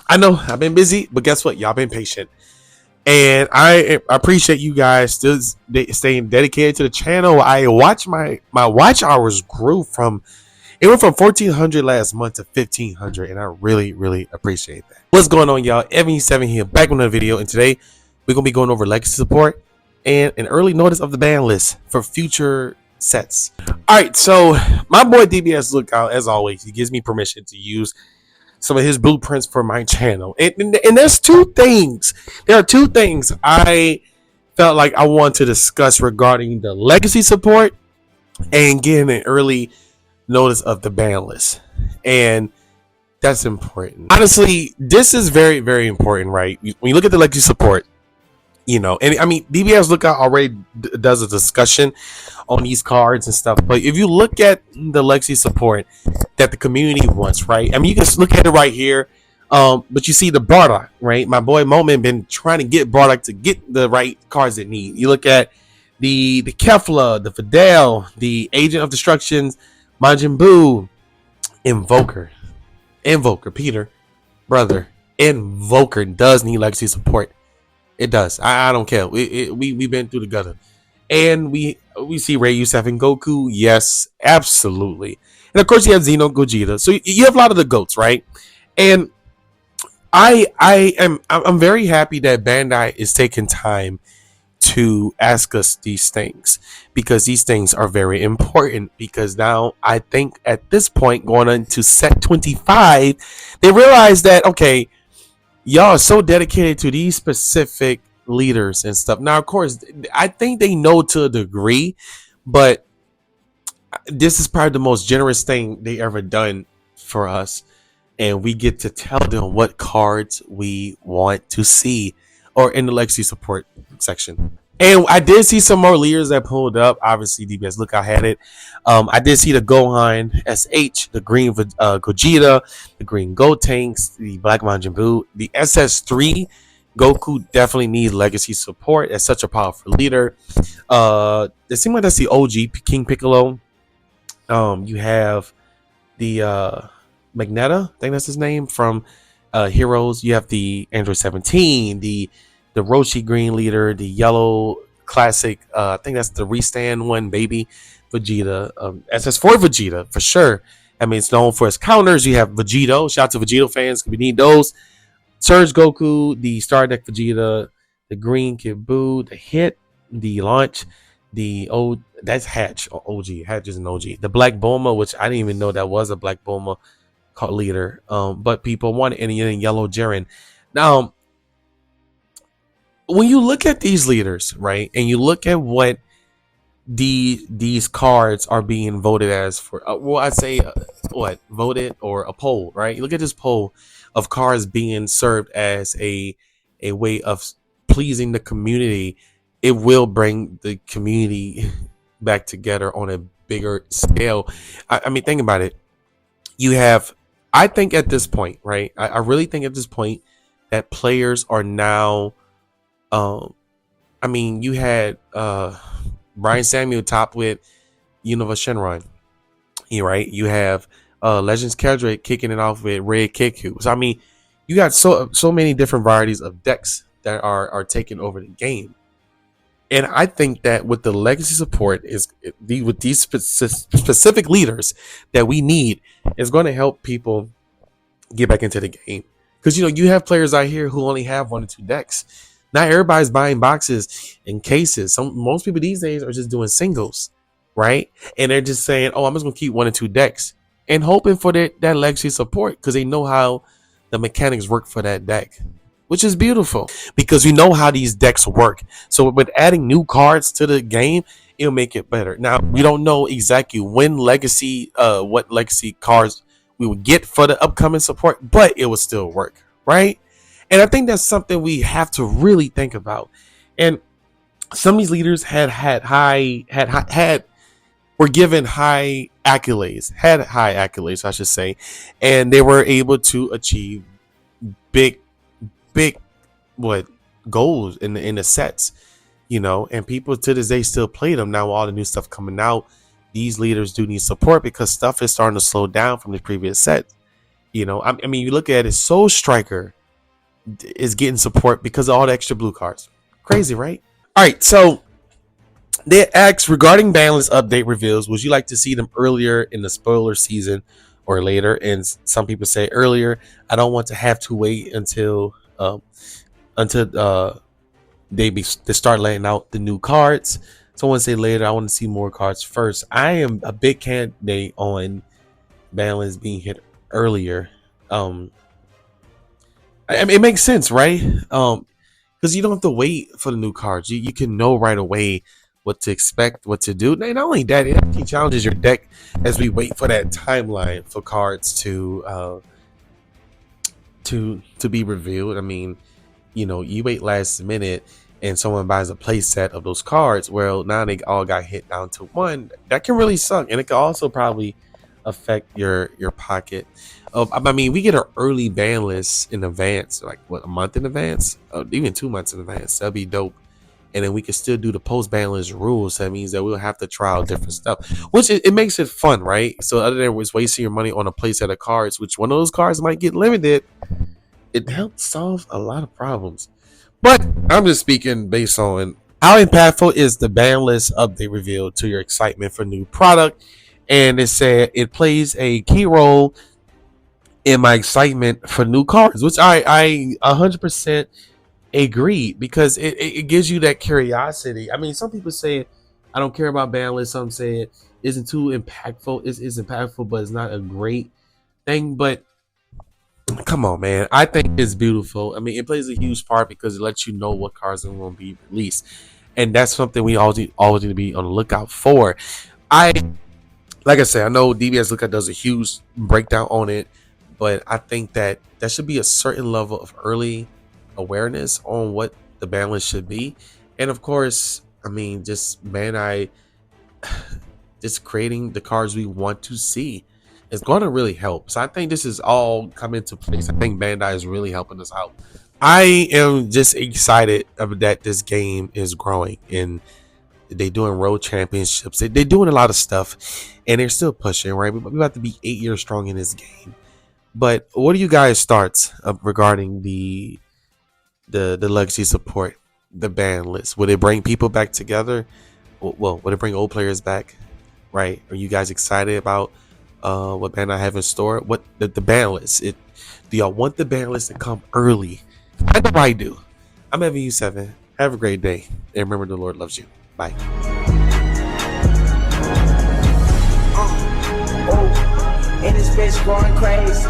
I know I've been busy, but guess what? Y'all been patient. And I appreciate you guys still staying dedicated to the channel. I watch my watch hours grew from it went from 1,400 last month to 1,500, and I really appreciate that. What's going on, y'all? Evan7 here, back with another video, and today we're gonna be going over legacy support and an early notice of the ban list for future sets. All right, so my boy DBS Lookout, as always, he gives me permission to use some of his blueprints for my channel, and there's two things. There are two things I felt like I want to discuss regarding the legacy support and getting an early notice of the ban list, and that's important. Honestly, this is very important, right? When you look at the legacy support, you know, and I mean, DBS Lookout already does a discussion on these cards and stuff, but if you look at the legacy support that the community wants, right? I mean, you can look at it right here, but you see the Bardock, right? My boy Moment been trying to get Bardock to get the right cards it need. You look at the Kefla, the Fidel, the Agent of Destruction, Majin Buu, Invoker, Peter, brother, Invoker does need legacy support. It does. I don't care. We've been through the gutter, and we see Ray Youssef and Goku. Yes, absolutely. And of course you have Xeno, Gogeta. So you have a lot of the goats, right? And I'm very happy that Bandai is taking time to ask us these things, because these things are very important, because now I think at this point, going into set 25, they realize that, okay, y'all are so dedicated to these specific leaders and stuff. Now, of course, I think they know to a degree, but this is probably the most generous thing they ever done for us, and we get to tell them what cards we want to see, or in the legacy support section. And I did see some more leaders that pulled up. Obviously, DBS Lookout had it. I did see the Gohan SH, the green Gogeta, the green Gotenks, the black Majin Buu, the SS3 Goku definitely needs legacy support as such a powerful leader. It seems like that's the OG King Piccolo. You have the Magneta, I think that's his name, from Heroes. You have the Android 17, the Roshi green leader, the yellow classic, I think that's the restand one, baby Vegeta, SS4 Vegeta for sure. I mean, it's known for its counters. You have Vegito, shout out to Vegito fans, we need those. Surge Goku, the Star Deck Vegeta, the green Kid Buu, the hit, the launch, the old, that's Hatch or OG. Hatch is an OG. The Black Bulma, which I didn't even know that was a Black Bulma leader, but people want it, and yellow Jiren. Now, when you look at these leaders, right, and you look at what these cards are being voted as for, well, I'd say what voted or a poll, right? You look at this poll of cards being served as a way of pleasing the community. It will bring the community back together on a bigger scale. I mean, think about it. You have, I think at this point, right? I really think at this point that players are now. I mean, you had Brian Samuel top with Unova Shenron, right? You have Legends Keldrick kicking it off with Red Kiku. So I mean, you got so many different varieties of decks that are taking over the game, and I think that with the legacy support with these specific leaders that we need is going to help people get back into the game, because you have players out here who only have 1 or 2 decks. Not everybody's buying boxes and cases. Most people these days are just doing singles, right? And they're just saying, "Oh, I'm just gonna keep 1 or 2 decks," and hoping for that legacy support, because they know how the mechanics work for that deck, which is beautiful, because we know how these decks work. So with adding new cards to the game, it'll make it better. Now, we don't know exactly when what legacy cards we would get for the upcoming support, but it will still work, right? And I think that's something we have to really think about. And some of these leaders were given high accolades, I should say, and they were able to achieve big goals in the sets, and people to this day still play them. Now, all the new stuff coming out, these leaders do need support, because stuff is starting to slow down from the previous set. I mean, you look at it, Soul Striker is getting support because of all the extra blue cards. Crazy, right? All right, so they asked regarding Banlist update reveals, would you like to see them earlier in the spoiler season or later? And some people say earlier. I don't want to have to wait until they start laying out the new cards. Someone say later. I want to see more cards first. I am a big candidate on Banlist being hit earlier. I mean, it makes sense, right? Because you don't have to wait for the new cards. You can know right away what to expect, what to do. And not only that, it actually challenges your deck as we wait for that timeline for cards to be revealed. I mean, you wait last minute and someone buys a play set of those cards. Well, now they all got hit down to one. That can really suck, and it can also probably affect your pocket. I mean, we get our early ban list in advance, like what, a month in advance, even 2 months in advance. That'd be dope. And then we can still do the post ban list rules. So that means that we'll have to try out different stuff, which it makes it fun, right? So other than was wasting your money on a play set of cards, which one of those cards might get limited, it helps solve a lot of problems. But I'm just speaking based on how impactful is the ban list update reveal to your excitement for new product. And it said it plays a key role in my excitement for new cards, which I 100% agree, because it gives you that curiosity. I mean, some people say I don't care about ban lists. Some say it isn't too impactful. It's impactful, but it's not a great thing. But come on, man. I think it's beautiful. I mean, it plays a huge part because it lets you know what cards are going to be released. And that's something we always need to be on the lookout for. Like I said, I know DBS Lookout does a huge breakdown on it, but I think that there should be a certain level of early awareness on what the ban list should be. And of course, I mean, just Bandai just creating the cards we want to see is going to really help. So I think this is all coming into place. I think Bandai is really helping us out. I am just excited that this game is growing and they're doing road championships. They're doing a lot of stuff and they're still pushing, right? We're about to be 8 years strong in this game. But what do you guys' thoughts regarding the legacy support, the ban list? Would it bring people back together? Well, would it bring old players back? Right? Are you guys excited about what Bandai have in store? What the ban list? Do y'all want the ban list to come early? I know I do. I'm Evan U7. Have a great day, and remember, the Lord loves you. Bye. And this bitch going crazy.